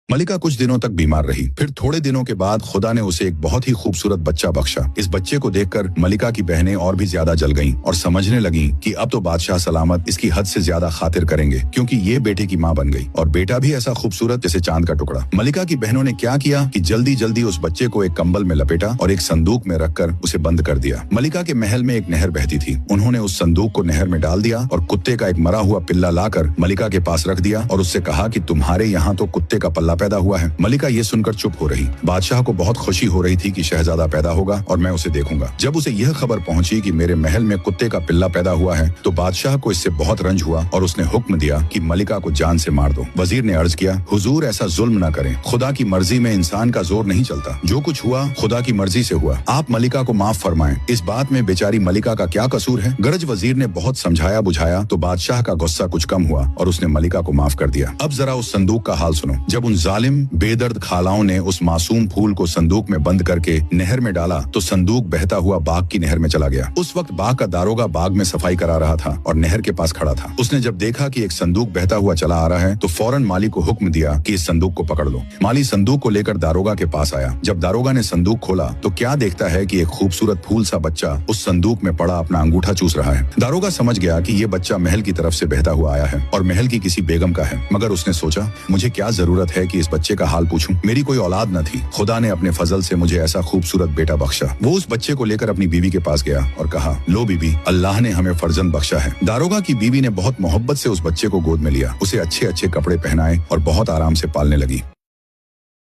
मलिका कुछ दिनों तक बीमार रही। फिर थोड़े दिनों के बाद खुदा ने उसे एक बहुत ही खूबसूरत बच्चा बख्शा। इस बच्चे को देखकर मलिका की बहनें और भी ज्यादा जल गईं और समझने लगीं कि अब तो बादशाह सलामत इसकी हद से ज्यादा खातिर करेंगे, क्योंकि ये बेटे की माँ बन गई और बेटा भी ऐसा खूबसूरत जैसे चांद का टुकड़ा। मलिका की बहनों ने क्या किया कि जल्दी जल्दी उस बच्चे को एक कंबल में लपेटा और एक संदूक में रखकर उसे बंद कर दिया। मलिका के महल में एक नहर बहती थी। उन्होंने उस संदूक को नहर में डाल दिया और कुत्ते का एक मरा हुआ पिल्ला लाकर मलिका के पास रख दिया और उससे कहा कि तुम्हारे यहाँ तो कुत्ते का पल्ला पैदा हुआ है। मलिका ये सुनकर चुप हो रही। बादशाह को बहुत खुशी हो रही थी कि शहजादा पैदा होगा और मैं उसे देखूंगा। जब उसे यह खबर पहुंची कि मेरे महल में कुत्ते का पिल्ला पैदा हुआ है तो बादशाह को इससे बहुत रंज हुआ और उसने हुक्म दिया कि मलिका को जान से मार दो। वजीर ने अर्ज किया, हुजूर ऐसा जुल्म न करें, खुदा की मर्जी में इंसान का जोर नहीं चलता। जो कुछ हुआ खुदा की मर्जी से हुआ। आप मलिका को माफ फरमाएं। इस बात में बेचारी मलिका का क्या कसूर है? गरज वजीर ने बहुत समझाया बुझाया तो बादशाह का गुस्सा कुछ कम हुआ और उसने मलिका को माफ कर दिया। अब जरा उस संदूक का हाल सुनो। जब उन जालिम बेदर्द खालाओं ने उस मासूम फूल को संदूक में बंद करके नहर में डाला तो संदूक बहता हुआ बाग की नहर में चला गया। उस वक्त बाग का दारोगा बाग में सफाई करा रहा था और नहर के पास खड़ा था। उसने जब देखा कि एक संदूक बहता हुआ चला आ रहा है तो फौरन माली को हुक्म दिया कि इस संदूक को पकड़ लो। माली संदूक को लेकर दारोगा के पास आया। जब दारोगा ने संदूक खोला तो क्या देखता है कि एक खूबसूरत फूल सा बच्चा उस संदूक में पड़ा अपना अंगूठा चूस रहा है। दारोगा समझ गया कि ये बच्चा महल की तरफ से बहता हुआ आया है और महल की किसी बेगम का है, मगर उसने सोचा मुझे क्या जरूरत है कि इस बच्चे का हाल पूछूं। मेरी कोई औलाद न थी, खुदा ने अपने फजल से मुझे ऐसा खूबसूरत बेटा बख्शा। वो उस बच्चे को लेकर अपनी बीवी के पास गया और कहा, लो बीबी, अल्लाह ने हमें फर्जंद बख्शा है। दारोगा की बीवी ने बहुत मोहब्बत से उस बच्चे को गोद में लिया, उसे अच्छे अच्छे कपड़े पहनाए और बहुत आराम से पालने लगी।